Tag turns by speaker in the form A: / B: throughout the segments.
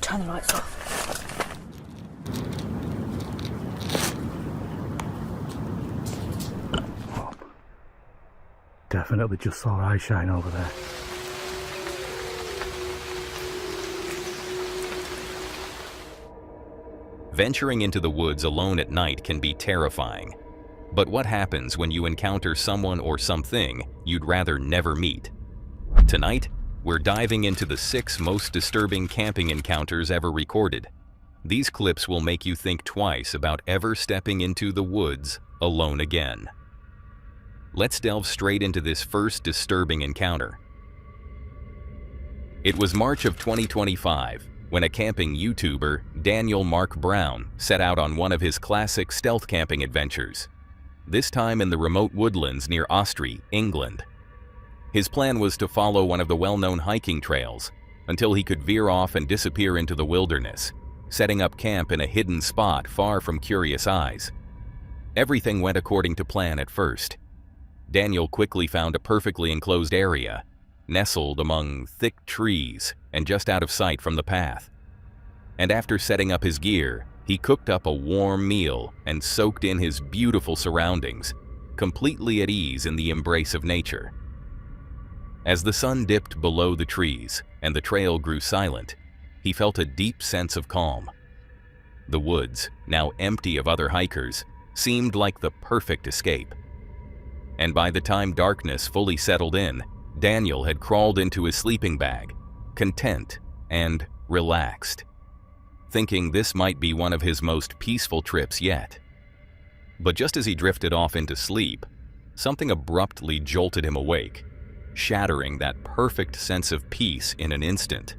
A: turn the lights off.
B: Definitely just saw eye shine over there.
C: Venturing into the woods alone at night can be terrifying. But what happens when you encounter someone or something you'd rather never meet? Tonight, we're diving into the 6 most disturbing camping encounters ever recorded. These clips will make you think twice about ever stepping into the woods alone again. Let's delve straight into this first disturbing encounter. It was March of 2025 when a camping YouTuber, Daniel Mark Brown, set out on one of his classic stealth camping adventures, this time in the remote woodlands near Ostry, England. His plan was to follow one of the well-known hiking trails until he could veer off and disappear into the wilderness, setting up camp in a hidden spot far from curious eyes. Everything went according to plan at first. Daniel quickly found a perfectly enclosed area, nestled among thick trees and just out of sight from the path. And after setting up his gear, he cooked up a warm meal and soaked in his beautiful surroundings, completely at ease in the embrace of nature. As the sun dipped below the trees and the trail grew silent, he felt a deep sense of calm. The woods, now empty of other hikers, seemed like the perfect escape. And by the time darkness fully settled in, Daniel had crawled into his sleeping bag, content and relaxed, thinking this might be one of his most peaceful trips yet. But just as he drifted off into sleep, something abruptly jolted him awake, shattering that perfect sense of peace in an instant.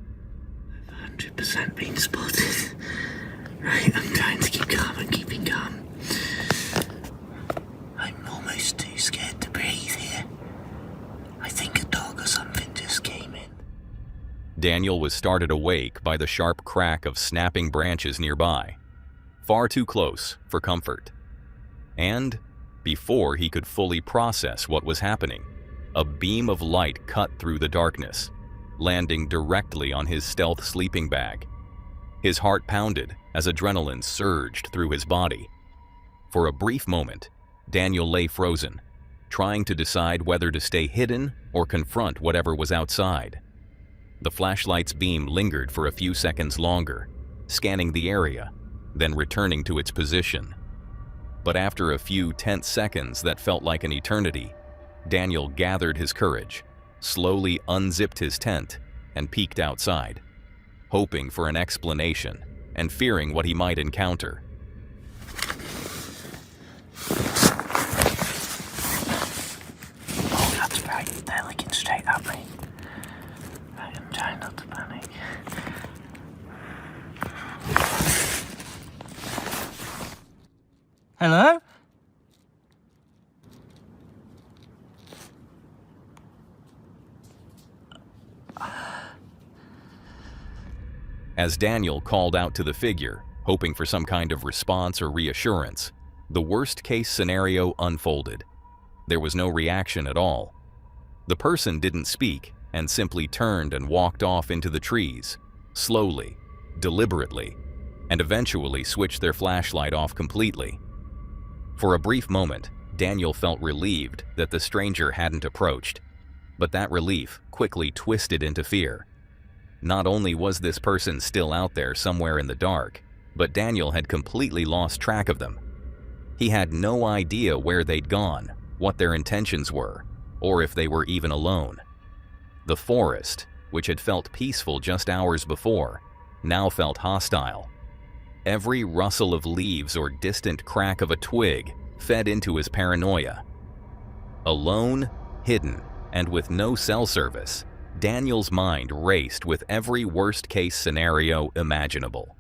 D: 100% been spotted. Right, I'm trying to keep calm and keeping calm. I'm almost too scared to breathe here. I think a dog or something just came in.
C: Daniel was started awake by the sharp crack of snapping branches nearby, far too close for comfort. And before he could fully process what was happening, a beam of light cut through the darkness, landing directly on his stealth sleeping bag. His heart pounded as adrenaline surged through his body. For a brief moment, Daniel lay frozen, trying to decide whether to stay hidden or confront whatever was outside. The flashlight's beam lingered for a few seconds longer, scanning the area, then returning to its position. But after a few tense seconds that felt like an eternity, Daniel gathered his courage, slowly unzipped his tent, and peeked outside, hoping for an explanation and fearing what he might encounter.
D: Oh, that's right. They're looking straight at me. Right, I'm trying not to panic. Hello?
C: As Daniel called out to the figure, hoping for some kind of response or reassurance, the worst-case scenario unfolded. There was no reaction at all. The person didn't speak and simply turned and walked off into the trees, slowly, deliberately, and eventually switched their flashlight off completely. For a brief moment, Daniel felt relieved that the stranger hadn't approached, but that relief quickly twisted into fear. Not only was this person still out there somewhere in the dark, but Daniel had completely lost track of them. He had no idea where they'd gone, what their intentions were, or if they were even alone. The forest, which had felt peaceful just hours before, now felt hostile. Every rustle of leaves or distant crack of a twig fed into his paranoia. Alone, hidden, and with no cell service, Daniel's mind raced with every worst-case scenario imaginable.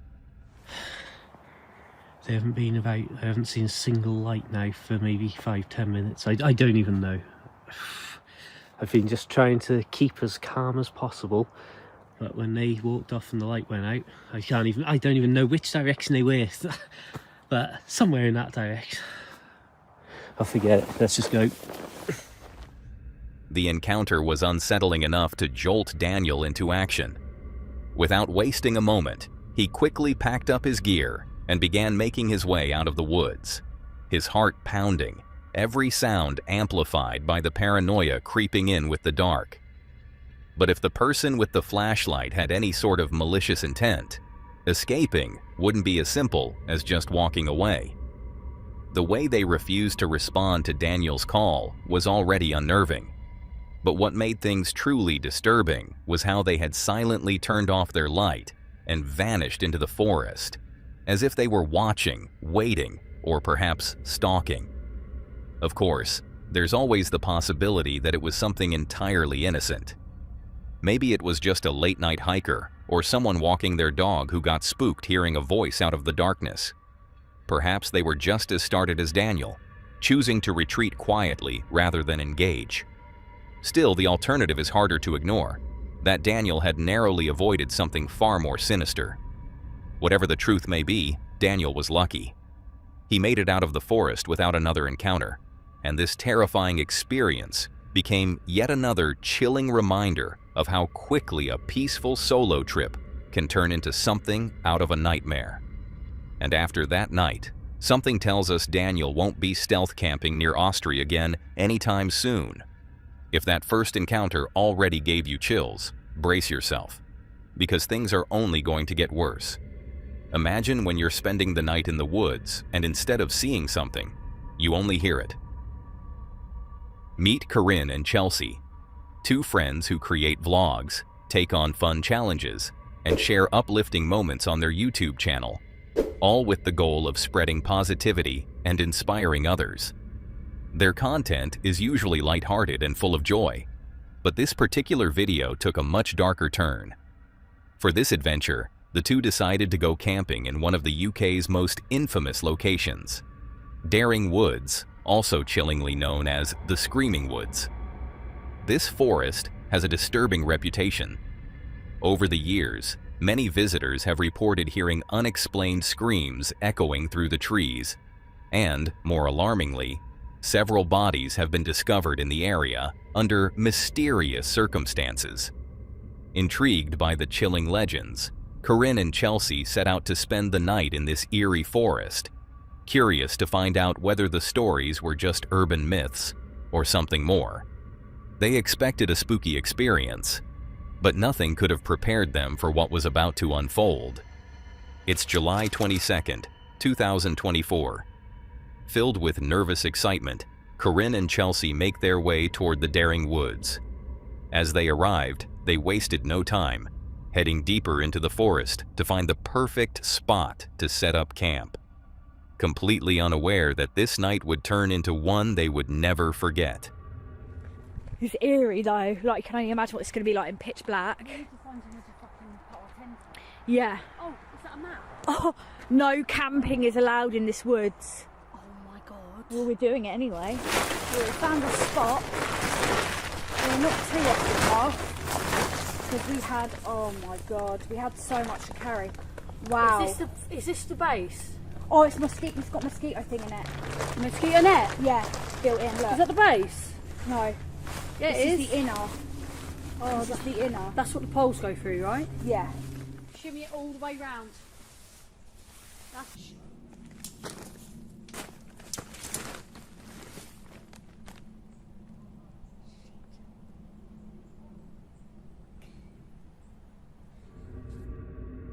D: They haven't been about, I haven't seen a single light now for maybe 5-10 minutes. I don't even know. I've been just trying to keep as calm as possible, but when they walked off and the light went out, I don't even know which direction they were, but somewhere in that direction. I'll forget it, let's just go.
C: The encounter was unsettling enough to jolt Daniel into action. Without wasting a moment, He quickly packed up his gear and began making his way out of the woods, his heart pounding, every sound amplified by the paranoia creeping in with the dark. But if the person with the flashlight had any sort of malicious intent, escaping wouldn't be as simple as just walking away. The way they refused to respond to Daniel's call was already unnerving. But what made things truly disturbing was how they had silently turned off their light and vanished into the forest, as if they were watching, waiting, or perhaps stalking. Of course, there's always the possibility that it was something entirely innocent. Maybe it was just a late-night hiker or someone walking their dog who got spooked hearing a voice out of the darkness. Perhaps they were just as startled as Daniel, choosing to retreat quietly rather than engage. Still, the alternative is harder to ignore, that Daniel had narrowly avoided something far more sinister. Whatever the truth may be, Daniel was lucky. He made it out of the forest without another encounter, and this terrifying experience became yet another chilling reminder of how quickly a peaceful solo trip can turn into something out of a nightmare. And after that night, something tells us Daniel won't be stealth camping near Austria again anytime soon. If that first encounter already gave you chills, brace yourself, because things are only going to get worse. Imagine when you're spending the night in the woods and instead of seeing something, you only hear it. Meet Corinne and Chelsea, two friends who create vlogs, take on fun challenges, and share uplifting moments on their YouTube channel, all with the goal of spreading positivity and inspiring others. Their content is usually lighthearted and full of joy, but this particular video took a much darker turn. For this adventure, the two decided to go camping in one of the UK's most infamous locations, Daring Woods, also chillingly known as the Screaming Woods. This forest has a disturbing reputation. Over the years, many visitors have reported hearing unexplained screams echoing through the trees, and, more alarmingly, several bodies have been discovered in the area under mysterious circumstances. Intrigued by the chilling legends, Corinne and Chelsea set out to spend the night in this eerie forest, curious to find out whether the stories were just urban myths or something more. They expected a spooky experience, but nothing could have prepared them for what was about to unfold. It's July 22nd, 2024. Filled with nervous excitement, Corinne and Chelsea make their way toward the Daring Woods. As they arrived, they wasted no time, heading deeper into the forest to find the perfect spot to set up camp, completely unaware that this night would turn into one they would never forget.
A: It's eerie though, like can I imagine what it's going to be like in pitch black? Yeah.
E: Oh, is that a map?
A: Oh, no camping is allowed in this woods.
E: Oh my god.
A: Well, we're doing it anyway. We found a spot. We're not too off because we had, oh my god, we had so much to carry. Wow.
E: Is this the base?
A: Oh, it's mosquito. It's got mosquito thing in it.
E: Mosquito net?
A: Yeah, built in. Look.
E: Is that the base?
A: No.
E: Yeah,
A: this
E: it
A: is the inner.
E: Oh,
A: this is the inner.
E: That's what the poles go through, right?
A: Yeah.
E: Shimmy it all the way round. That's...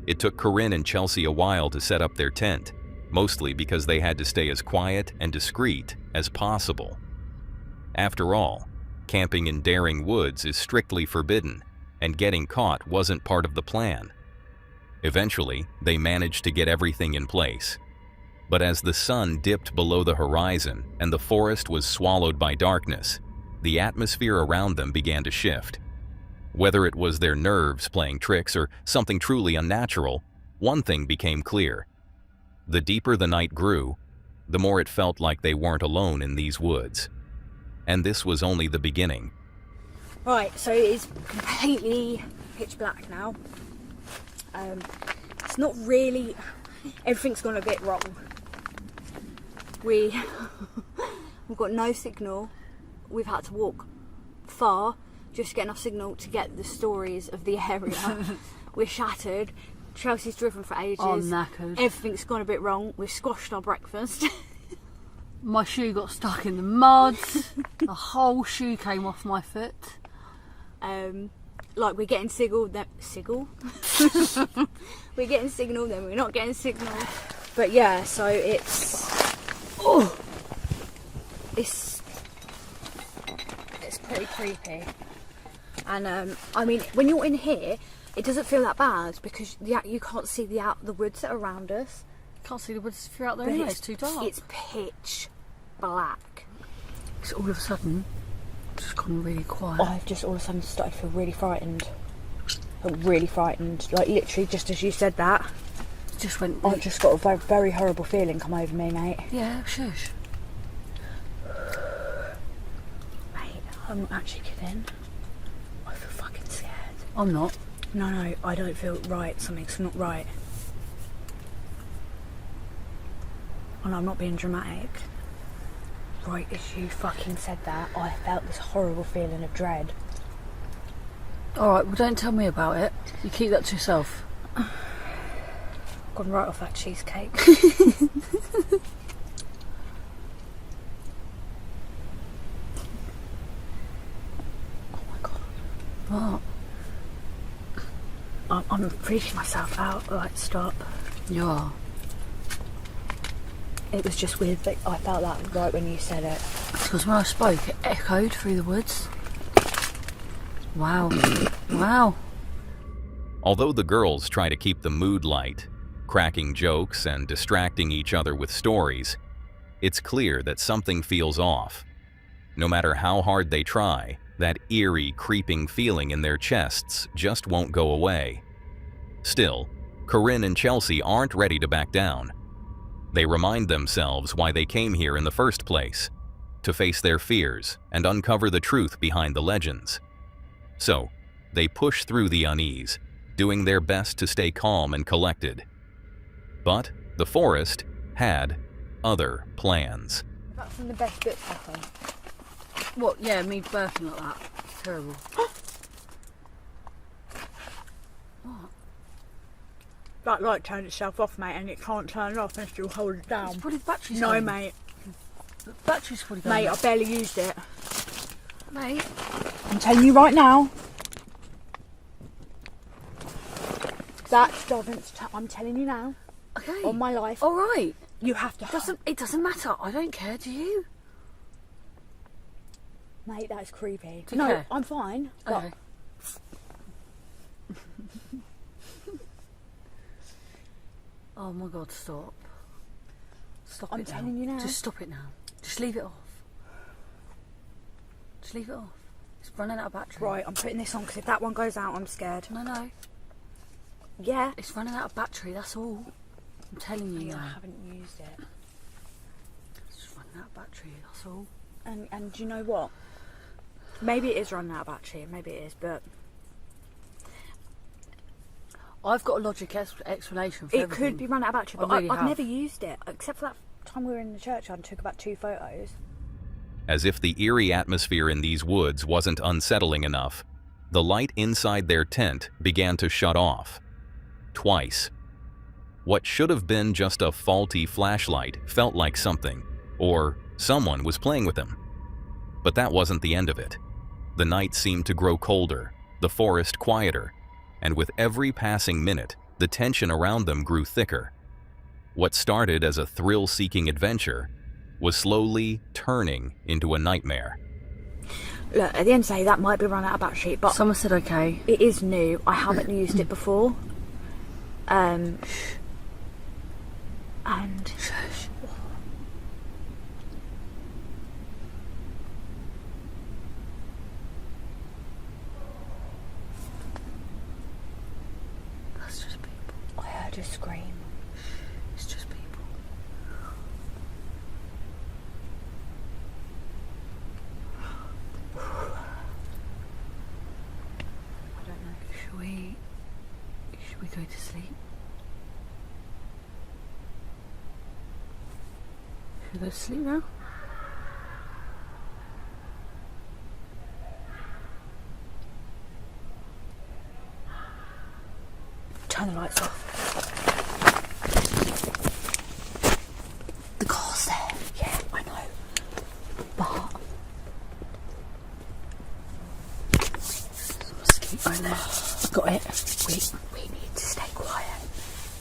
C: It took Corinne and Chelsea a while to set up their tent, mostly because they had to stay as quiet and discreet as possible. After all, camping in Daring Woods is strictly forbidden, and getting caught wasn't part of the plan. Eventually, they managed to get everything in place. But as the sun dipped below the horizon and the forest was swallowed by darkness, the atmosphere around them began to shift. Whether it was their nerves playing tricks or something truly unnatural, one thing became clear. The deeper the night grew, the more it felt like they weren't alone in these woods. And this was only the beginning.
A: Right, so it is completely pitch black now. It's not really, everything's gone a bit wrong. We've got no signal. We've had to walk far just to get enough signal to get the stories of the area. We're shattered. Chelsea's driven for ages.
E: I'm knackered.
A: Everything's gone a bit wrong. We've squashed our breakfast.
E: My shoe got stuck in the mud. The whole shoe came off my foot.
A: Like we're getting signal. We're getting signal, then we're not getting signal. But yeah, so it's pretty creepy. And I mean, when you're in here, it doesn't feel that bad because you can't see the woods that are around us.
E: Can't see the woods if you're out there
A: But
E: anyway, it's too dark.
A: It's pitch black.
E: It's all of a sudden just gone really quiet.
A: I've just all of a sudden started to feel really frightened. Really frightened. Like literally just as you said that.
E: It just went...
A: I just got a very, very horrible feeling come over me, mate.
E: Yeah, shush.
A: Mate, I'm not actually kidding. I feel fucking scared.
E: I'm not.
A: No, I don't feel right. Something's not right. And I'm not being dramatic. Right as you fucking said that, I felt this horrible feeling of dread.
E: Alright, well don't tell me about it. You keep that to yourself.
A: Gone right off that cheesecake. Oh my god.
E: What?
A: I'm freaking myself out. Like, stop.
E: You are.
A: It was just weird that I felt that right when you said it.
E: Because when I spoke, it echoed through the woods. Wow. Wow.
C: Although the girls try to keep the mood light, cracking jokes and distracting each other with stories, it's clear that something feels off. No matter how hard they try, that eerie, creeping feeling in their chests just won't go away. Still, Corinne and Chelsea aren't ready to back down. They remind themselves why they came here in the first place, to face their fears and uncover the truth behind the legends. So, they push through the unease, doing their best to stay calm and collected. But the forest had other plans.
A: That's one of the best bits, I think.
E: What? Yeah, me burping like that. Terrible. What?
A: That light turned itself off, mate, and it can't turn off unless you hold it down.
E: It's probably the battery's
A: No,
E: going.
A: mate.
E: The battery's probably going.
A: Mate, I barely used it.
E: Mate.
A: I'm telling you right now. That doesn't... I'm telling you now.
E: Okay.
A: On my life.
E: Alright.
A: You have to...
E: It doesn't matter. I don't care, do you?
A: Mate, that's creepy.
E: Do you
A: No,
E: care?
A: I'm fine. But
E: Okay. Oh my god, stop. Stop
A: I'm
E: it now.
A: telling you now.
E: Just stop it now. Just leave it off. Just leave it off. It's running out of battery.
A: right, I'm putting this on because if that one goes out, I'm scared.
E: No.
A: Yeah.
E: It's running out of battery, that's all. I'm telling you
A: Mate, I
E: now.
A: haven't used it.
E: It's just running out of battery, that's all.
A: And do you know what? Maybe it is running out of battery. Maybe it is, but...
E: I've got a logic explanation for
A: It
E: everything.
A: could be running out of battery, but
E: I really
A: I've
E: have.
A: never used it. Except for that time we were in the church and took about 2 photos.
C: As if the eerie atmosphere in these woods wasn't unsettling enough, the light inside their tent began to shut off. Twice. What should have been just a faulty flashlight felt like something, or someone was playing with them. But that wasn't the end of it. The night seemed to grow colder, the forest quieter, and with every passing minute, the tension around them grew thicker. What started as a thrill-seeking adventure was slowly turning into a nightmare.
A: Look, at the end of the day, that might be running out of battery, but
E: Someone said okay.
A: it is new. I haven't used it before. And...
E: Shush. That's just people.
A: I heard a scream.
E: It's just people.
A: I don't know.
E: Should we go to sleep? Should we go to sleep now?
A: Turn the lights off.
E: Got it. We need to stay quiet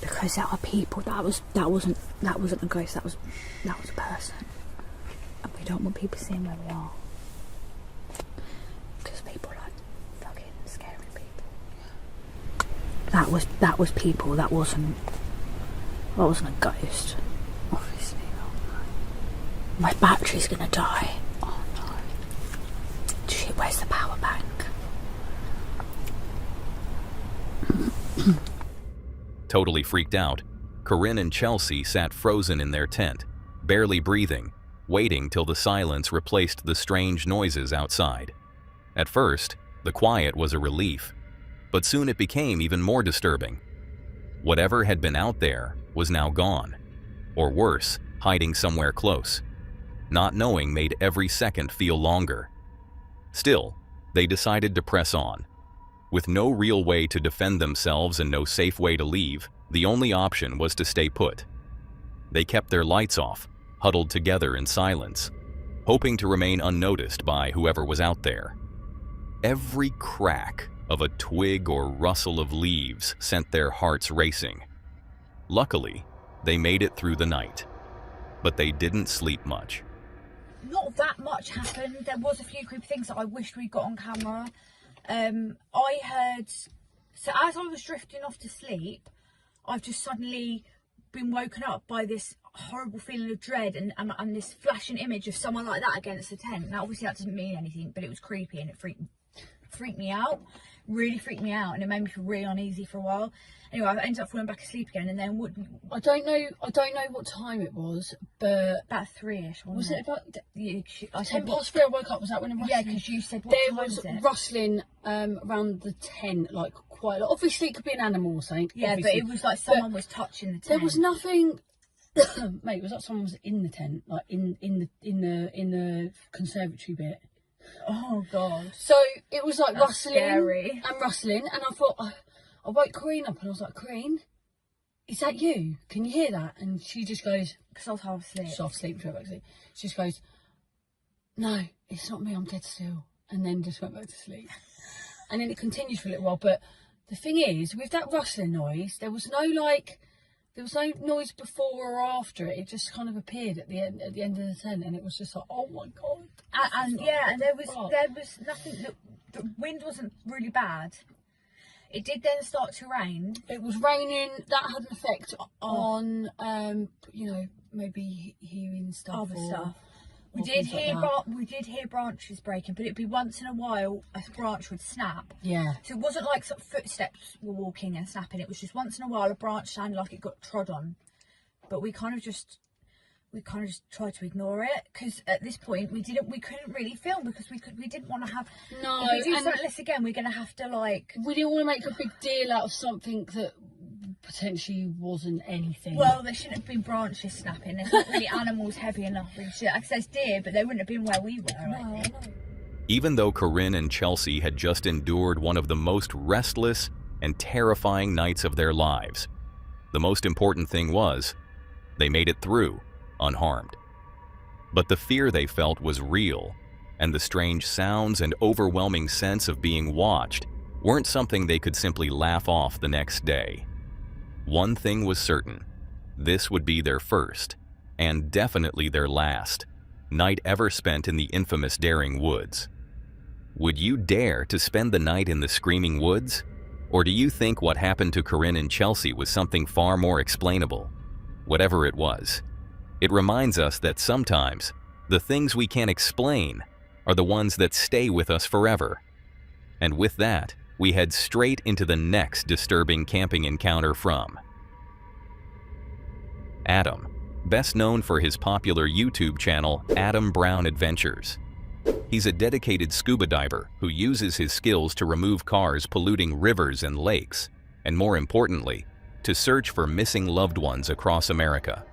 E: because there are people. That wasn't a ghost. That was a person, and we don't want people seeing where we are because people like fucking scaring people. That was people. That wasn't a ghost. Obviously not. My battery's gonna die. Oh no! Shit, where's the power bank?
C: Totally freaked out, Corinne and Chelsea sat frozen in their tent, barely breathing, waiting till the silence replaced the strange noises outside. At first, the quiet was a relief, but soon it became even more disturbing. Whatever had been out there was now gone, or worse, hiding somewhere close. Not knowing made every second feel longer. Still, they decided to press on. With no real way to defend themselves and no safe way to leave, the only option was to stay put. They kept their lights off, huddled together in silence, hoping to remain unnoticed by whoever was out there. Every crack of a twig or rustle of leaves sent their hearts racing. Luckily, they made it through the night, but they didn't sleep much.
E: Not that much happened. There was a few creepy things that I wished we got on camera. I heard, so as I was drifting off to sleep, I've just suddenly been woken up by this horrible feeling of dread and this flashing image of someone like that against the tent. Now obviously that doesn't mean anything, but it was creepy and it freaked me out, really freaked me out, and it made me feel really uneasy for a while. Anyway, I ended up falling back asleep again, and then I don't know what time it was, but
A: About 3ish.
E: was it about
A: I
E: 10
A: said,
E: past 3? I woke up. Was that when it
A: yeah,
E: rustling?
A: because you said what
E: There
A: time
E: was
A: is it?
E: rustling around the tent, like quite a lot. Obviously, it could be an animal or something.
A: Yeah,
E: obviously.
A: but it was like someone was touching the tent.
E: There was nothing. Mate, it was like someone was in the tent, like in the conservatory bit.
A: Oh god.
E: So it was like
A: That's
E: rustling
A: scary.
E: and rustling, and I thought I woke Corinne up, and I was like, Corinne, is that you? Can you hear that? And she just goes,
A: Because I was half asleep.
E: she's off sleep, straight back to sleep. She just goes, no, it's not me, I'm dead still. And then just went back to sleep. And then it continued for a little while. But the thing is, with that rustling noise, there was no noise before or after it. It just kind of appeared at the end of the tent, and it was just like, oh my god.
A: And yeah, and there was nothing. The wind wasn't really bad. It did then start to rain.
E: It was raining. That had an effect on, maybe hearing stuff.
A: Other
E: or,
A: stuff.
E: or
A: We did
E: things like
A: hear we did hear branches breaking, but it'd be once in a while a branch would snap.
E: Yeah.
A: So it wasn't like sort of footsteps were walking and snapping. It was just once in a while a branch sounded like it got trod on. But we kind of just tried to ignore it, because at this point we couldn't really film because we didn't want to have.
E: No,
A: if we do
E: and
A: something like this again, we're gonna have to like.
E: we didn't want to make a big deal out of something that potentially wasn't anything.
A: Well, there shouldn't have been branches snapping. There's not really animals heavy enough. I says deer, but they wouldn't have been where we were. I think.
C: Even though Corinne and Chelsea had just endured one of the most restless and terrifying nights of their lives, the most important thing was they made it through unharmed. But the fear they felt was real, and the strange sounds and overwhelming sense of being watched weren't something they could simply laugh off the next day. One thing was certain: this would be their first, and definitely their last, night ever spent in the infamous Daring Woods. Would you dare to spend the night in the Screaming Woods? Or do you think what happened to Corinne and Chelsea was something far more explainable? Whatever it was, it reminds us that sometimes the things we can't explain are the ones that stay with us forever. And with that, we head straight into the next disturbing camping encounter from Adam, best known for his popular YouTube channel, Adam Brown Adventures. He's a dedicated scuba diver who uses his skills to remove cars polluting rivers and lakes, and more importantly, to search for missing loved ones across America,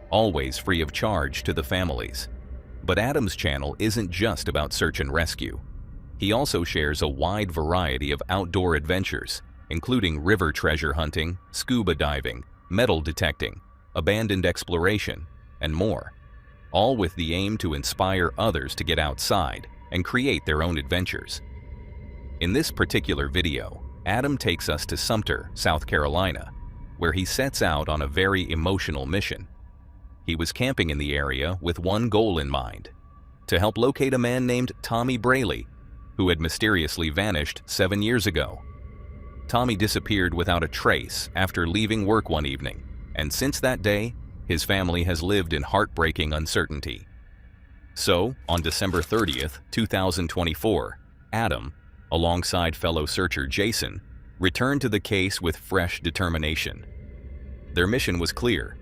C: always free of charge to the families. But Adam's channel isn't just about search and rescue. He also shares a wide variety of outdoor adventures, including river treasure hunting, scuba diving, metal detecting, abandoned exploration, and more, all with the aim to inspire others to get outside and create their own adventures. In this particular video, Adam takes us to Sumter, South Carolina, where he sets out on a very emotional mission. He was camping in the area with one goal in mind: to help locate a man named Tommy Braley, who had mysteriously vanished 7 years ago. Tommy disappeared without a trace after leaving work one evening, and since that day, his family has lived in heartbreaking uncertainty. So, on December 30th, 2024, Adam, alongside fellow searcher Jason, returned to the case with fresh determination. Their mission was clear: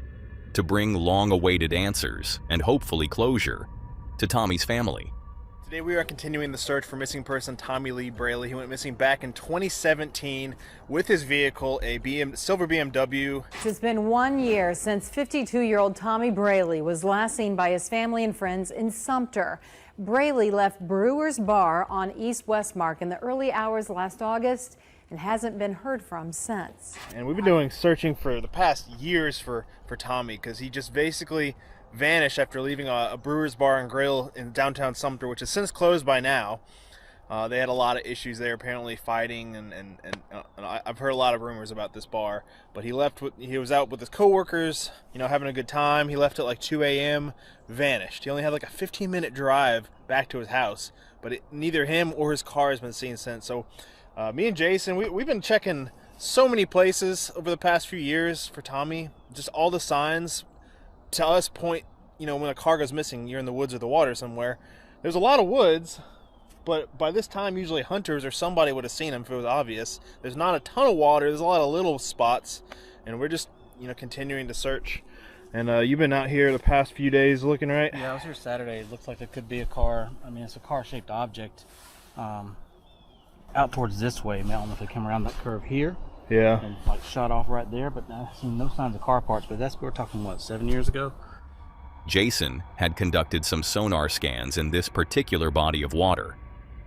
C: to bring long-awaited answers and hopefully closure to Tommy's family.
F: Today we are continuing the search for missing person Tommy Lee Braley. He went missing back in 2017 with his vehicle, a silver BMW.
G: It's been 1 year since 52-year-old Tommy Braley was last seen by his family and friends in Sumter. Braley left Brewer's Bar on East Westmark in the early hours last August and hasn't been heard from since.
F: And we've been doing searching for the past years for Tommy, because he just basically vanished after leaving a Brewer's Bar and Grill in downtown Sumter, which has since closed by now. They had a lot of issues there, apparently fighting, and I've heard a lot of rumors about this bar. But he was out with his coworkers, having a good time. He left at like 2 a.m., vanished. He only had like a 15-minute drive back to his house, but neither him or his car has been seen since. So me and Jason, we've been checking so many places over the past few years for Tommy. Just all the signs to us point, when a car goes missing, you're in the woods or the water somewhere. There's a lot of woods, but by this time, usually hunters or somebody would have seen him if it was obvious. There's not a ton of water. There's a lot of little spots, and we're just, continuing to search. And you've been out here the past few days looking, right?
H: Yeah, I was here Saturday. It looks like it could be a car. I mean, it's a car-shaped object out towards this way. I mean, I don't know if it came around that curve here.
F: Yeah.
H: And like shot off right there, but I've seen no signs of car parts. But we're talking, what, 7 years ago?
C: Jason had conducted some sonar scans in this particular body of water,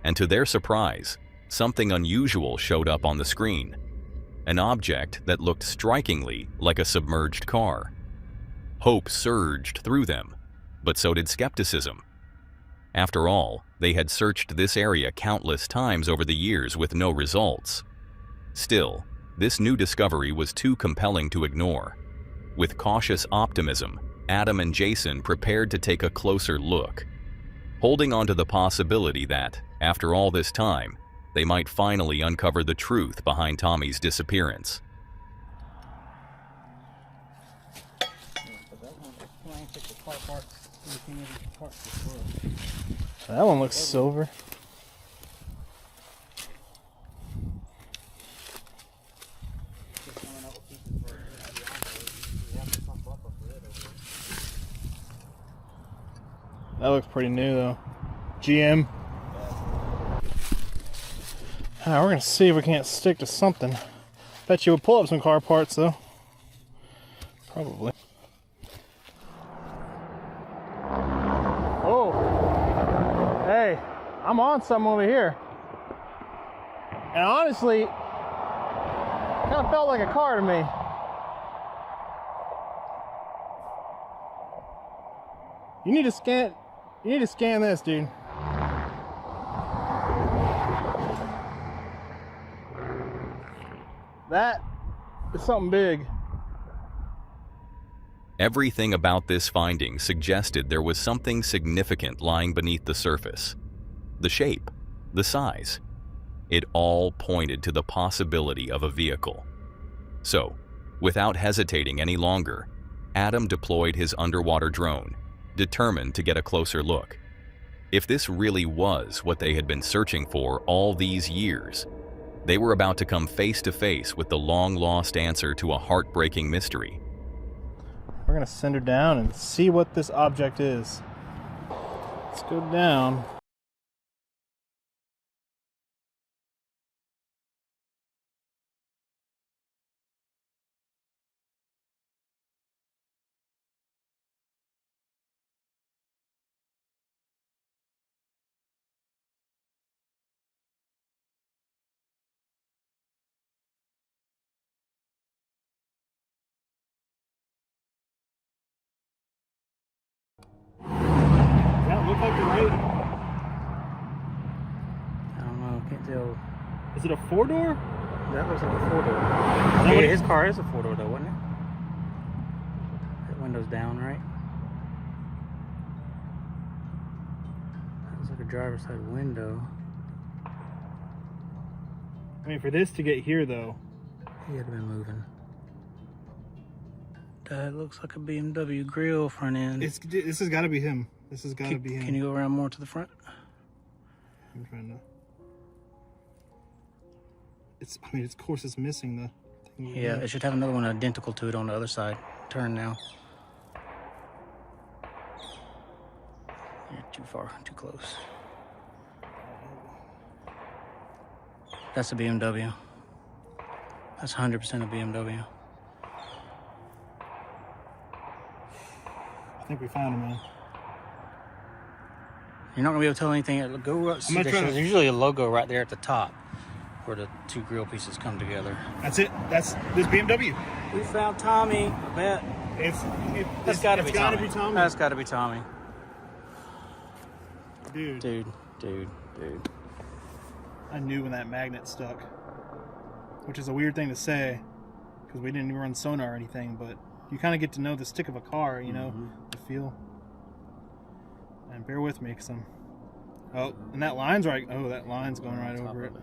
C: and to their surprise, something unusual showed up on the screen. An object that looked strikingly like a submerged car. Hope surged through them, but so did skepticism. After all, they had searched this area countless times over the years with no results. Still, this new discovery was too compelling to ignore. With cautious optimism, Adam and Jason prepared to take a closer look, holding on to the possibility that, after all this time, they might finally uncover the truth behind Tommy's disappearance.
F: That one looks silver. That looks pretty new though. GM. We're gonna see if we can't stick to something. Bet you would pull up some car parts though. Probably. Oh. Hey, I'm on something over here. And honestly, kind of felt like a car to me. You need to scan this, dude. That is something big.
C: Everything about this finding suggested there was something significant lying beneath the surface. The shape, the size, it all pointed to the possibility of a vehicle. So, without hesitating any longer, Adam deployed his underwater drone, determined to get a closer look. If this really was what they had been searching for all these years, they were about to come face to face with the long-lost answer to a heartbreaking mystery.
F: We're gonna send her down and see what this object is. Let's go down. Look like the right.
H: I don't know. Can't tell.
F: Is it a 4-door?
H: That looks like a 4-door. I think his car is a 4-door though, wasn't it? That window's down, right? That looks like a driver's side window.
F: I mean, for this to get here though,
H: He had been moving. That looks like a BMW grill front end.
F: this has got to be him. This has got to be him.
H: Can you go around more to the front?
F: I'm trying to. I mean, of course, it's missing the thing.
H: Yeah, it should have another one identical to it on the other side. Turn now. You're too far, too close. That's a BMW. That's 100% a BMW.
F: I think we found him, man.
H: You're not gonna be able to tell anything. There's usually a logo right there at the top where the two grill pieces come together.
F: That's it. That's this BMW.
H: We found Tommy. I bet. That's gotta be Tommy. That's gotta be Tommy.
F: Dude.
H: Dude.
F: I knew when that magnet stuck, which is a weird thing to say because we didn't even run sonar or anything, but you kind of get to know the stick of a car, you know, the feel. And bear with me because I'm... Oh, and that line's right... Oh, that line's going right over it.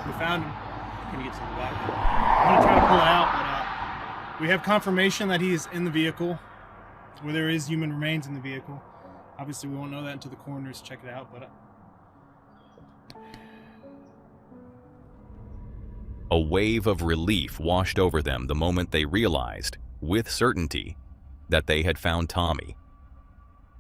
F: We found him.
H: Can you get to the back?
F: I'm going to try to pull it out, but we have confirmation that he's in the vehicle, where there is human remains in the vehicle. Obviously, we won't know that until the coroners check it out, but...
C: A wave of relief washed over them the moment they realized, with certainty, that they had found Tommy.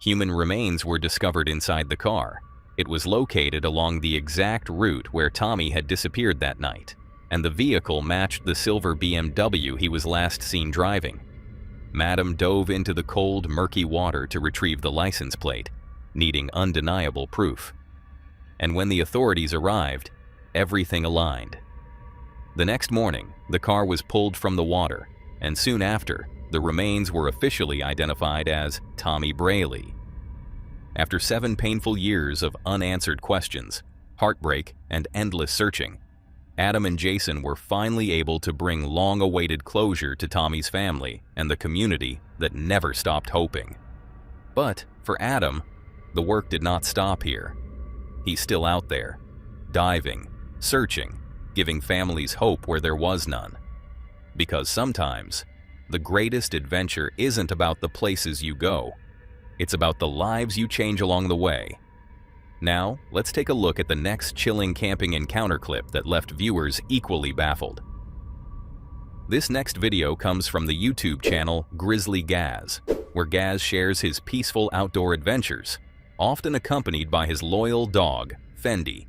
C: Human remains were discovered inside the car. It was located along the exact route where Tommy had disappeared that night, and the vehicle matched the silver BMW he was last seen driving. Madam dove into the cold, murky water to retrieve the license plate, needing undeniable proof. And when the authorities arrived, everything aligned. The next morning, the car was pulled from the water, and soon after, the remains were officially identified as Tommy Braley. After 7 painful years of unanswered questions, heartbreak, and endless searching, Adam and Jason were finally able to bring long-awaited closure to Tommy's family and the community that never stopped hoping. But for Adam, the work did not stop here. He's still out there, diving, searching, giving families hope where there was none. Because sometimes, the greatest adventure isn't about the places you go. It's about the lives you change along the way. Now, let's take a look at the next chilling camping encounter clip that left viewers equally baffled. This next video comes from the YouTube channel Grizzly Gaz, where Gaz shares his peaceful outdoor adventures, often accompanied by his loyal dog, Fendi.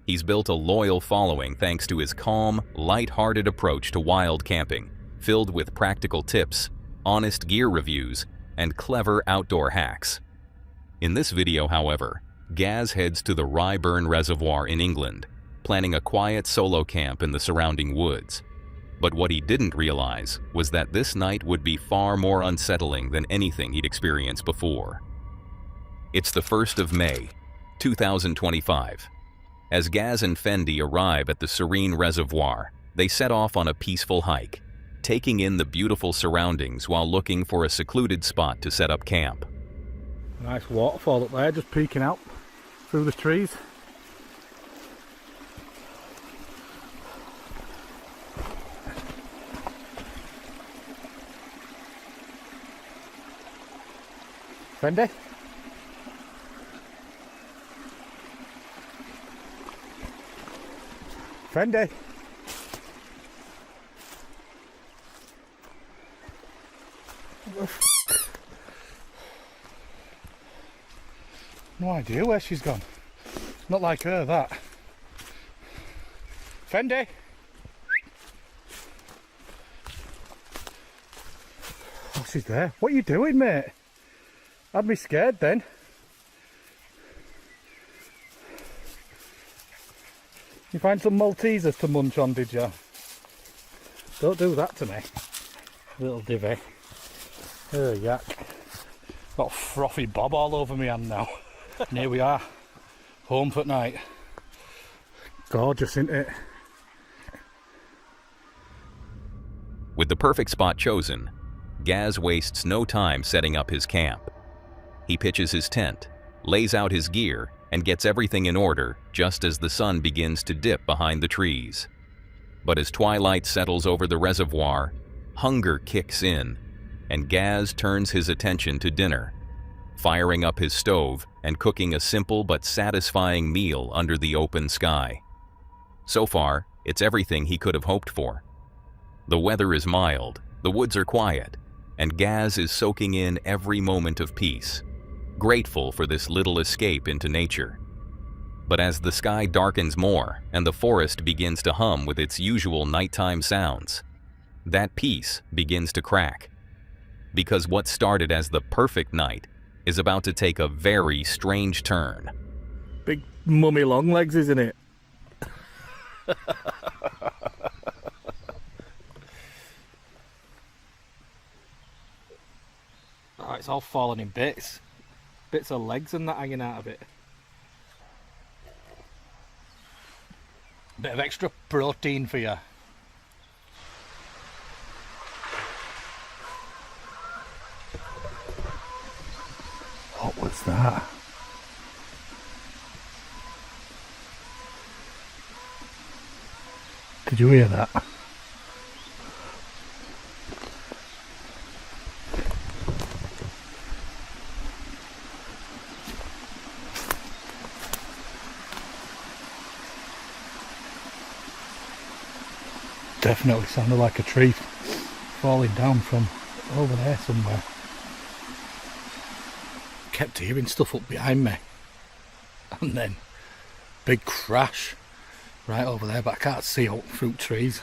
C: He's built a loyal following thanks to his calm, light-hearted approach to wild camping, filled with practical tips, honest gear reviews, and clever outdoor hacks. In this video, however, Gaz heads to the Ryeburn Reservoir in England, planning a quiet solo camp in the surrounding woods. But what he didn't realize was that this night would be far more unsettling than anything he'd experienced before. It's the 1st of May, 2025. As Gaz and Fendi arrive at the serene reservoir, they set off on a peaceful hike, taking in the beautiful surroundings while looking for a secluded spot to set up camp.
B: Nice waterfall up there, just peeking out through the trees. Fendi? Fendi? No idea where she's gone. Not like her, that. Fendi? Oh, she's there. What are you doing, mate? I'd be scared then. You find some Maltesers to munch on, did you? Don't do that to me. Little divvy. Oh, yak. Got frothy bob all over my hand now. And here we are, home for night. Gorgeous, isn't it?
C: With the perfect spot chosen, Gaz wastes no time setting up his camp. He pitches his tent, lays out his gear, and gets everything in order just as the sun begins to dip behind the trees. But as twilight settles over the reservoir, hunger kicks in, and Gaz turns his attention to dinner, firing up his stove and cooking a simple but satisfying meal under the open sky. So far, it's everything he could have hoped for. The weather is mild, the woods are quiet, and Gaz is soaking in every moment of peace, grateful for this little escape into nature. But as the sky darkens more and the forest begins to hum with its usual nighttime sounds, that peace begins to crack. Because what started as the perfect night is about to take a very strange turn.
B: Big mummy long legs, isn't it? Oh, it's all falling in bits. Bits of legs and that hanging out of it. Bit of extra protein for you. What was that? Did you hear that? Definitely sounded like a tree falling down from over there somewhere. Kept hearing stuff up behind me, and then big crash right over there, but I can't see out through trees.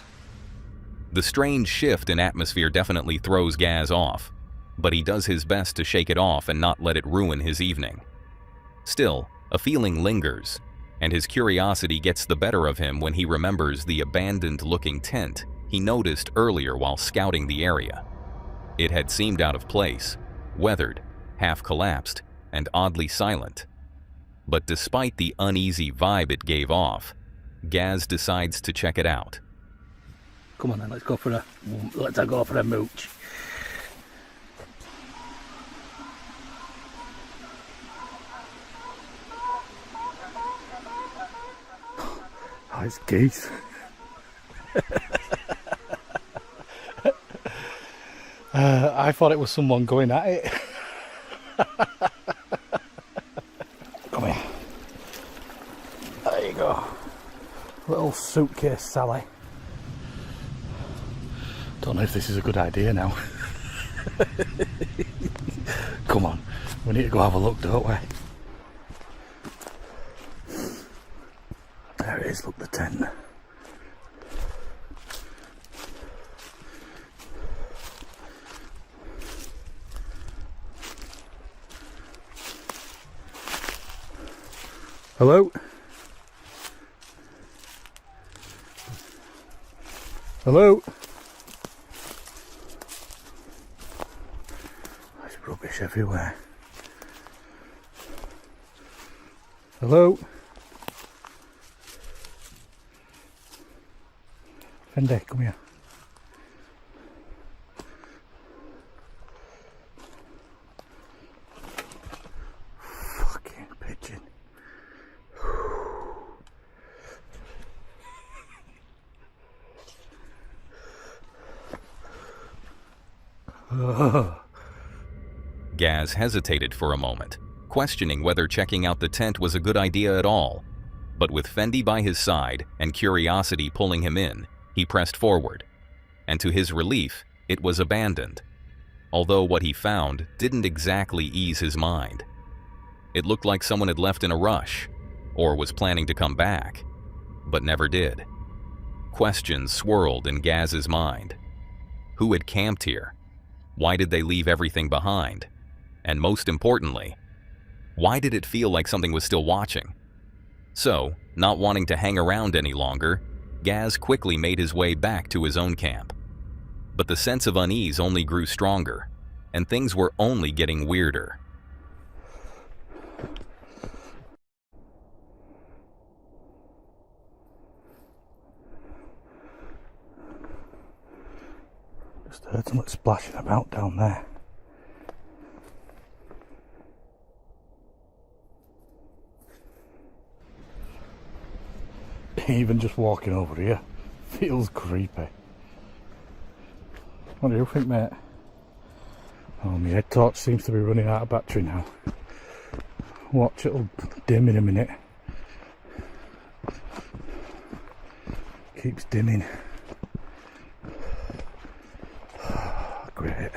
C: The strange shift in atmosphere definitely throws Gaz off, but he does his best to shake it off and not let it ruin his evening. Still, a feeling lingers, and his curiosity gets the better of him when he remembers the abandoned-looking tent he noticed earlier while scouting the area. It had seemed out of place, weathered, half-collapsed, and oddly silent. But despite the uneasy vibe it gave off, Gaz decides to check it out.
B: Come on then, let's go for a mooch. Oh, it's geese. I thought it was someone going at it. Come here. There you go. Little suitcase Sally. Don't know if this is a good idea now. Come on, we need to go have a look, don't we? There it is, look, the tent. Hello? Hello? There's rubbish everywhere. Hello? Fendi, come here. Fucking pigeon.
C: Gaz hesitated for a moment, questioning whether checking out the tent was a good idea at all. But with Fendi by his side and curiosity pulling him in, he pressed forward. And to his relief, it was abandoned. Although what he found didn't exactly ease his mind. It looked like someone had left in a rush, or was planning to come back, but never did. Questions swirled in Gaz's mind. Who had camped here? Why did they leave everything behind? And most importantly, why did it feel like something was still watching? So, not wanting to hang around any longer, Gaz quickly made his way back to his own camp. But the sense of unease only grew stronger, and things were only getting weirder.
B: Just heard something splashing about down there. Even just walking over here feels creepy. What do you think, mate? Oh, my head torch seems to be running out of battery now. Watch, it'll dim in a minute. Keeps dimming. Great.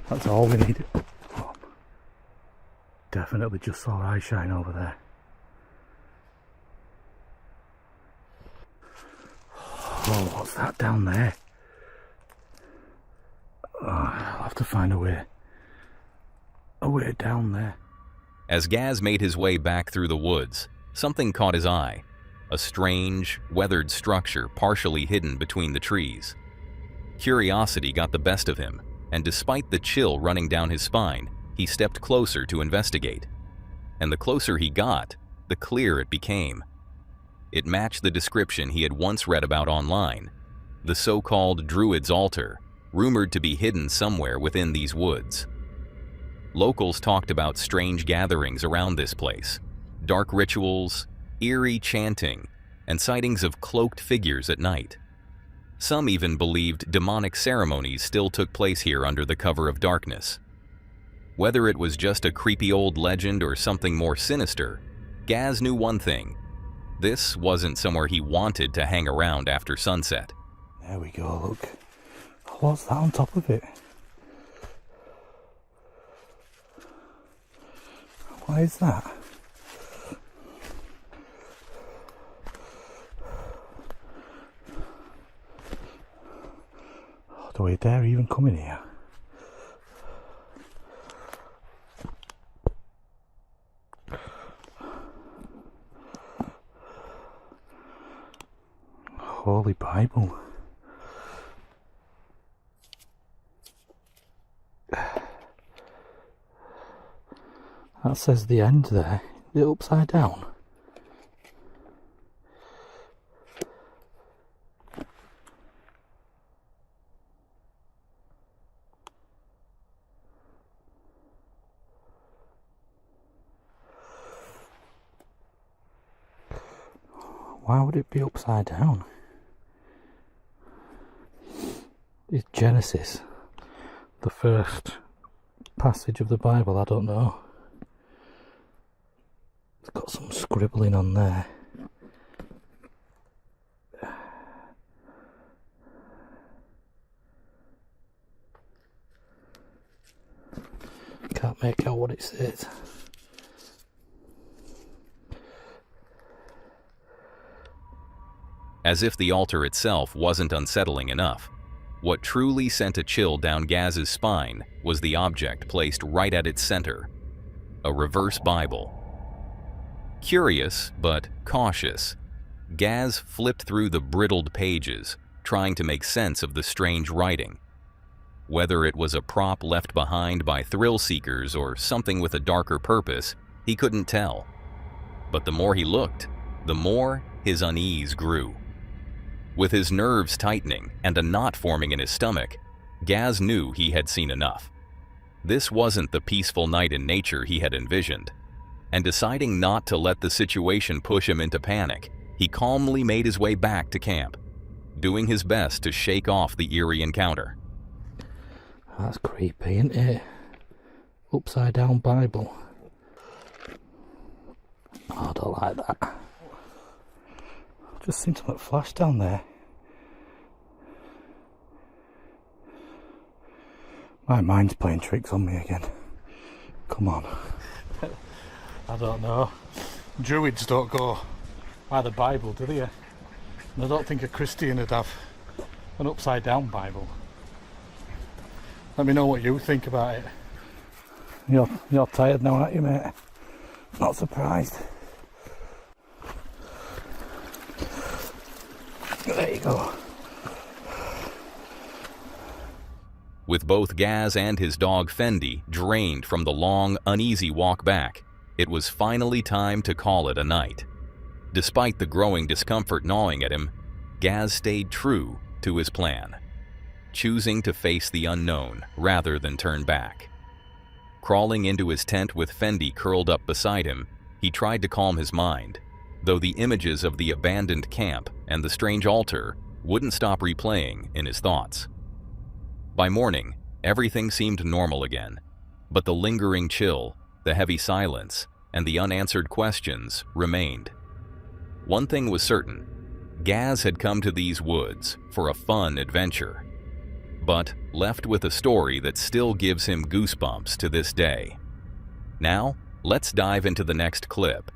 B: That's all we need. Oh, definitely just saw eye shine over there. Oh, what's that down there? Oh, I'll have to find a way down there.
C: As Gaz made his way back through the woods, something caught his eye. A strange, weathered structure partially hidden between the trees. Curiosity got the best of him, and despite the chill running down his spine, he stepped closer to investigate. And the closer he got, the clearer it became. It matched the description he had once read about online, the so-called druid's altar, rumored to be hidden somewhere within these woods. Locals talked about strange gatherings around this place, dark rituals, eerie chanting, and sightings of cloaked figures at night. Some even believed demonic ceremonies still took place here under the cover of darkness. Whether it was just a creepy old legend or something more sinister, Gaz knew one thing. This wasn't somewhere he wanted to hang around after sunset.
B: There we go, look. What's that on top of it? What is that? Oh, do we dare even come in here? Holy Bible. That says the end there. Is it upside down? Why would it be upside down? Is Genesis the first passage of the Bible? I don't know. It's got some scribbling on there. Can't make out what it says.
C: As if the altar itself wasn't unsettling enough, what truly sent a chill down Gaz's spine was the object placed right at its center, a reverse Bible. Curious, but cautious, Gaz flipped through the brittled pages, trying to make sense of the strange writing. Whether it was a prop left behind by thrill seekers or something with a darker purpose, he couldn't tell. But the more he looked, the more his unease grew. With his nerves tightening and a knot forming in his stomach, Gaz knew he had seen enough. This wasn't the peaceful night in nature he had envisioned, and deciding not to let the situation push him into panic, he calmly made his way back to camp, doing his best to shake off the eerie encounter.
B: That's creepy, isn't it? Upside down Bible. Oh, I don't like that. Just seen something flash down there. My mind's playing tricks on me again. Come on. I don't know. Druids don't go by the Bible, do they? And I don't think a Christian would have an upside down Bible. Let me know what you think about it. You're tired now, aren't you, mate? Not surprised. There you go.
C: With both Gaz and his dog Fendi drained from the long, uneasy walk back, it was finally time to call it a night. Despite the growing discomfort gnawing at him, Gaz stayed true to his plan, choosing to face the unknown rather than turn back. Crawling into his tent with Fendi curled up beside him, he tried to calm his mind, though the images of the abandoned camp and the strange altar wouldn't stop replaying in his thoughts. By morning, everything seemed normal again, but the lingering chill, the heavy silence, and the unanswered questions remained. One thing was certain: Gaz had come to these woods for a fun adventure, but left with a story that still gives him goosebumps to this day. Now, let's dive into the next clip,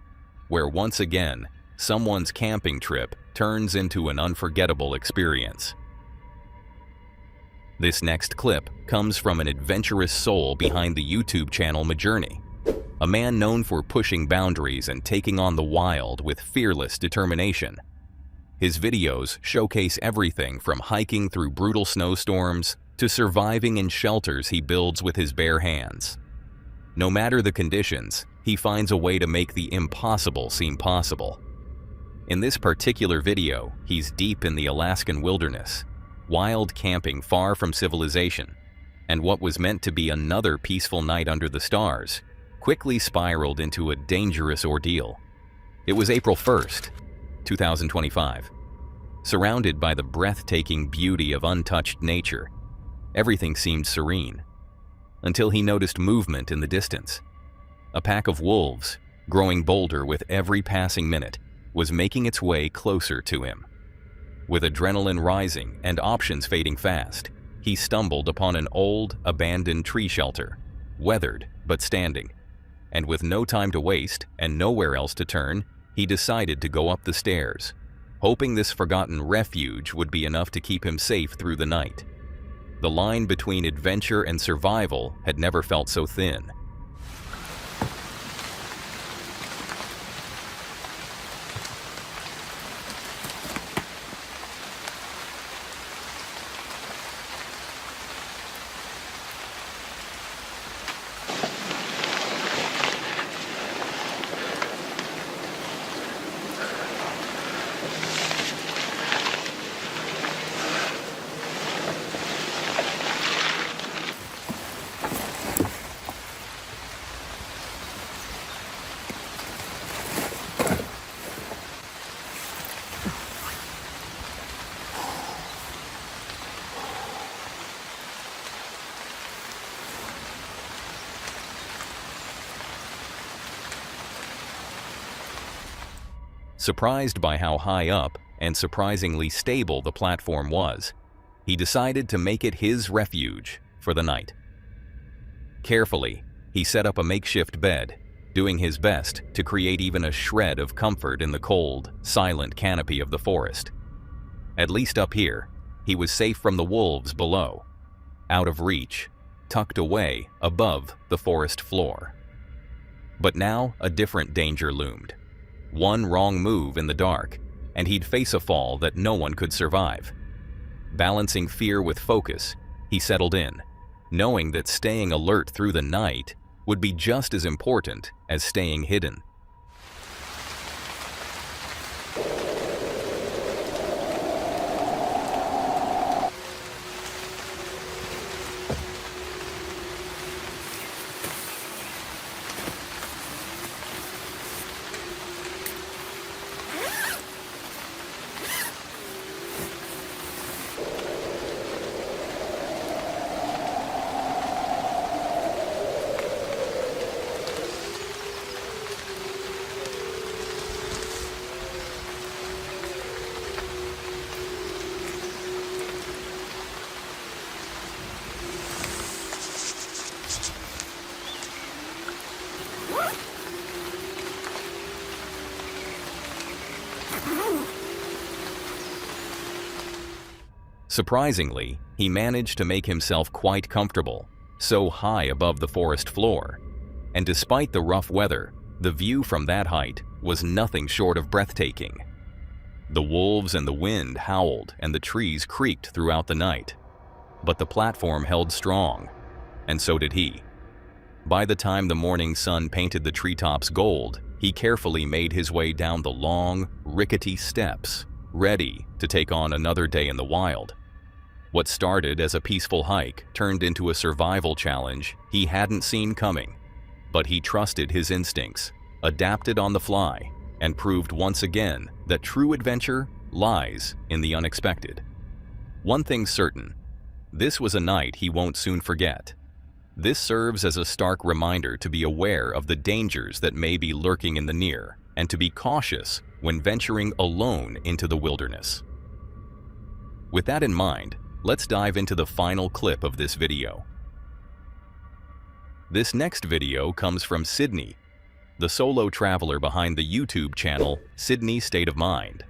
C: where once again, someone's camping trip turns into an unforgettable experience. This next clip comes from an adventurous soul behind the YouTube channel Majourney, a man known for pushing boundaries and taking on the wild with fearless determination. His videos showcase everything from hiking through brutal snowstorms to surviving in shelters he builds with his bare hands. No matter the conditions, he finds a way to make the impossible seem possible. In this particular video, he's deep in the Alaskan wilderness, wild camping far from civilization, and what was meant to be another peaceful night under the stars quickly spiraled into a dangerous ordeal. It was April 1st, 2025. Surrounded by the breathtaking beauty of untouched nature, everything seemed serene, until he noticed movement in the distance. A pack of wolves, growing bolder with every passing minute, was making its way closer to him. With adrenaline rising and options fading fast, he stumbled upon an old, abandoned tree shelter, weathered but standing. And with no time to waste and nowhere else to turn, he decided to go up the stairs, hoping this forgotten refuge would be enough to keep him safe through the night. The line between adventure and survival had never felt so thin. Surprised by how high up and surprisingly stable the platform was, he decided to make it his refuge for the night. Carefully, he set up a makeshift bed, doing his best to create even a shred of comfort in the cold, silent canopy of the forest. At least up here, he was safe from the wolves below, out of reach, tucked away above the forest floor. But now a different danger loomed. One wrong move in the dark, and he'd face a fall that no one could survive. Balancing fear with focus, he settled in, knowing that staying alert through the night would be just as important as staying hidden. Surprisingly, he managed to make himself quite comfortable, so high above the forest floor. And despite the rough weather, the view from that height was nothing short of breathtaking. The wolves and the wind howled and the trees creaked throughout the night. But the platform held strong, and so did he. By the time the morning sun painted the treetops gold, he carefully made his way down the long, rickety steps, ready to take on another day in the wild. What started as a peaceful hike turned into a survival challenge he hadn't seen coming. But he trusted his instincts, adapted on the fly, and proved once again that true adventure lies in the unexpected. One thing's certain, this was a night he won't soon forget. This serves as a stark reminder to be aware of the dangers that may be lurking in the near, and to be cautious when venturing alone into the wilderness. With that in mind, let's dive into the final clip of this video. This next video comes from Sydney, the solo traveler behind the YouTube channel Sydney's State of Mind.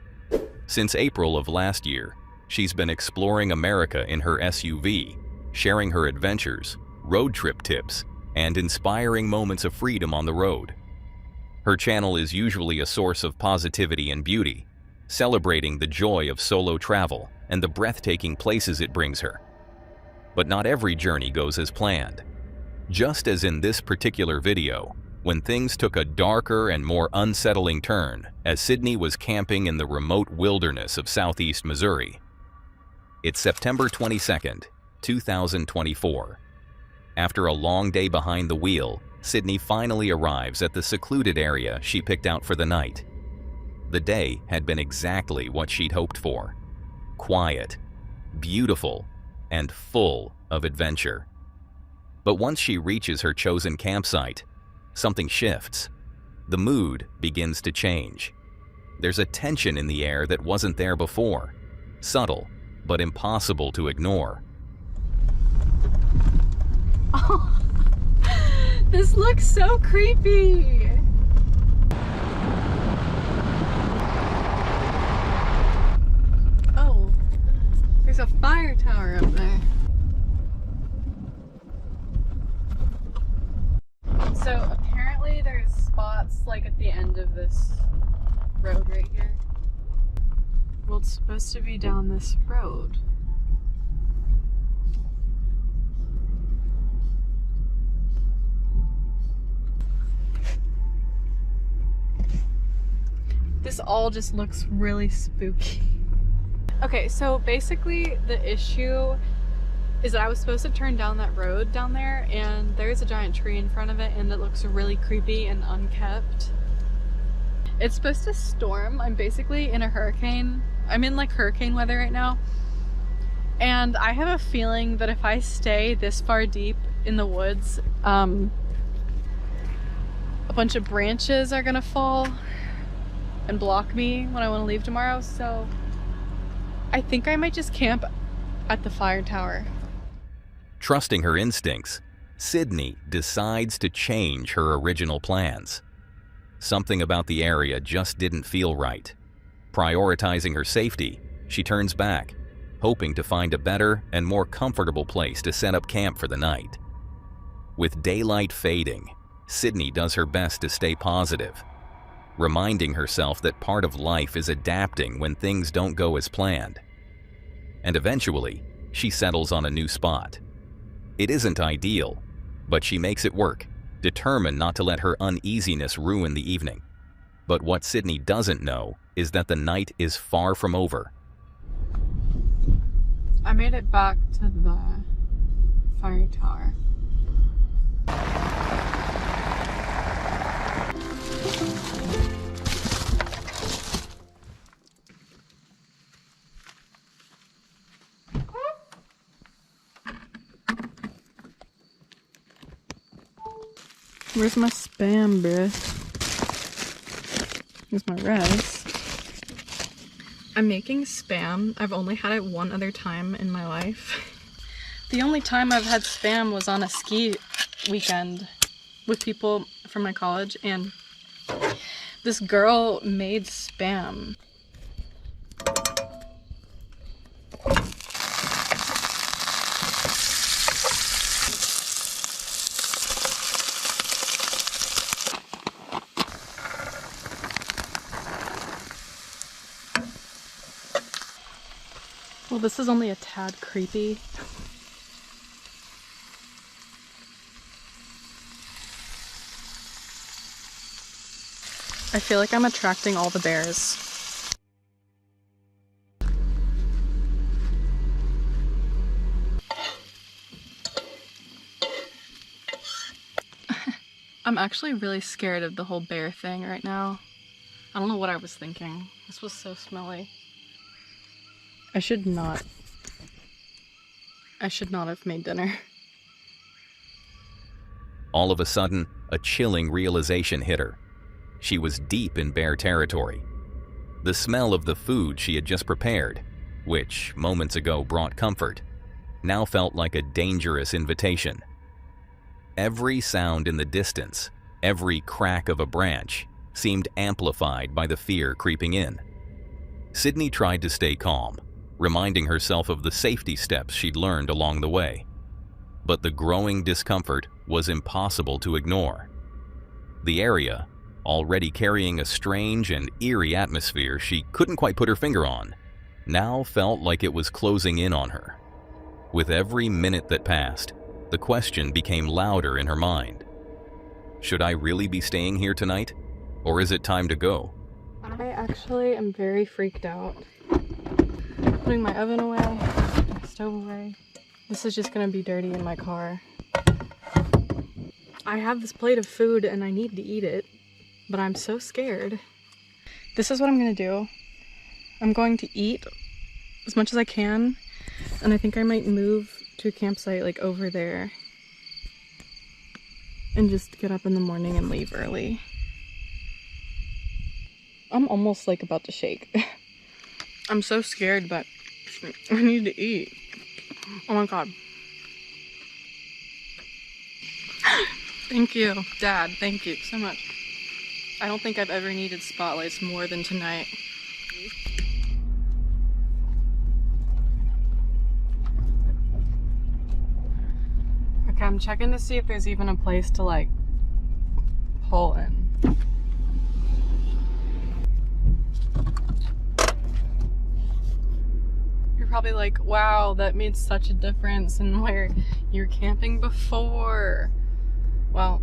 C: Since April of last year, she's been exploring America in her SUV, sharing her adventures, road trip tips, and inspiring moments of freedom on the road. Her channel is usually a source of positivity and beauty, celebrating the joy of solo travel and the breathtaking places it brings her. But not every journey goes as planned. Just as in this particular video, when things took a darker and more unsettling turn as Sydney was camping in the remote wilderness of southeast Missouri. It's September 22nd, 2024. After a long day behind the wheel, Sydney finally arrives at the secluded area she picked out for the night. The day had been exactly what she'd hoped for. Quiet, beautiful, and full of adventure. But once she reaches her chosen campsite, something shifts. The mood begins to change. There's a tension in the air that wasn't there before, subtle but impossible to ignore.
I: Oh, this looks so creepy. Oh, there's a fire tower up there. So apparently there's spots like at the end of this road right here. Well, it's supposed to be down this road. This all just looks really spooky. Okay, so basically the issue is that I was supposed to turn down that road down there, and there's a giant tree in front of it, and it looks really creepy and unkept. It's supposed to storm. I'm basically in a hurricane. I'm in like hurricane weather right now. And I have a feeling that if I stay this far deep in the woods, a bunch of branches are gonna fall and block me when I want to leave tomorrow. So I think I might just camp at the fire tower.
C: Trusting her instincts, Sydney decides to change her original plans. Something about the area just didn't feel right. Prioritizing her safety, she turns back, hoping to find a better and more comfortable place to set up camp for the night. With daylight fading, Sydney does her best to stay positive, reminding herself that part of life is adapting when things don't go as planned. And eventually, she settles on a new spot. It isn't ideal, but she makes it work, determined not to let her uneasiness ruin the evening. But what Sydney doesn't know is that the night is far from over.
I: I made it back to the fire tower. Where's my Spam, bruh? Here's my rice. I'm making Spam. I've only had it one other time in my life. The only time I've had Spam was on a ski weekend with people from my college, and this girl made Spam. Well, this is only a tad creepy. I feel like I'm attracting all the bears. I'm actually really scared of the whole bear thing right now. I don't know what I was thinking. This was so smelly. I should not have made dinner.
C: All of a sudden, a chilling realization hit her. She was deep in bear territory. The smell of the food she had just prepared, which moments ago brought comfort, now felt like a dangerous invitation. Every sound in the distance, every crack of a branch, seemed amplified by the fear creeping in. Sydney tried to stay calm, reminding herself of the safety steps she'd learned along the way. But the growing discomfort was impossible to ignore. The area, already carrying a strange and eerie atmosphere she couldn't quite put her finger on, now felt like it was closing in on her. With every minute that passed, the question became louder in her mind. Should I really be staying here tonight? Or is it time to go?
I: I actually am very freaked out. Putting my oven away, my stove away. This is just gonna be dirty in my car. I have this plate of food and I need to eat it, but I'm so scared. This is what I'm gonna do. I'm going to eat as much as I can, and I think I might move to a campsite like over there and just get up in the morning and leave early. I'm almost like about to shake. I'm so scared, but I need to eat. Oh my god. Thank you, Dad. Thank you so much. I don't think I've ever needed spotlights more than tonight. Okay, I'm checking to see if there's even a place to like pull in. You're probably like, wow, that made such a difference in where you're camping before. Well,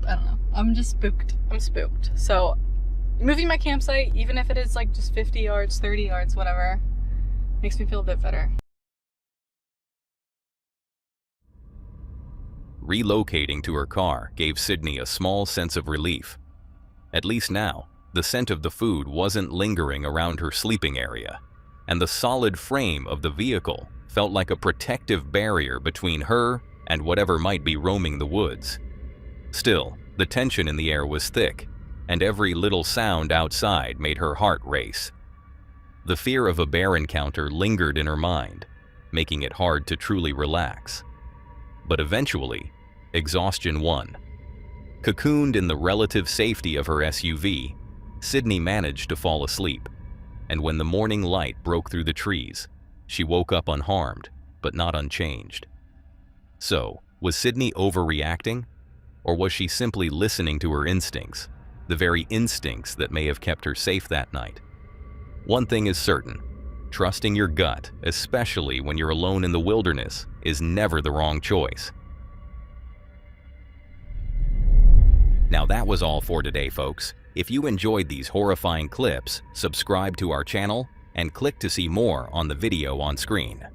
I: I don't know. I'm just spooked. I'm spooked. So moving my campsite, even if it is like just 50 yards, 30 yards, whatever, makes me feel a bit better.
C: Relocating to her car gave Sydney a small sense of relief. At least now, the scent of the food wasn't lingering around her sleeping area, and the solid frame of the vehicle felt like a protective barrier between her and whatever might be roaming the woods. Still, the tension in the air was thick, and every little sound outside made her heart race. The fear of a bear encounter lingered in her mind, making it hard to truly relax. But eventually, exhaustion won. Cocooned in the relative safety of her SUV, Sydney managed to fall asleep, and when the morning light broke through the trees, she woke up unharmed, but not unchanged. So, was Sydney overreacting? Or was she simply listening to her instincts, the very instincts that may have kept her safe that night? One thing is certain, trusting your gut, especially when you're alone in the wilderness, is never the wrong choice. Now that was all for today, folks. If you enjoyed these horrifying clips, subscribe to our channel and click to see more on the video on screen.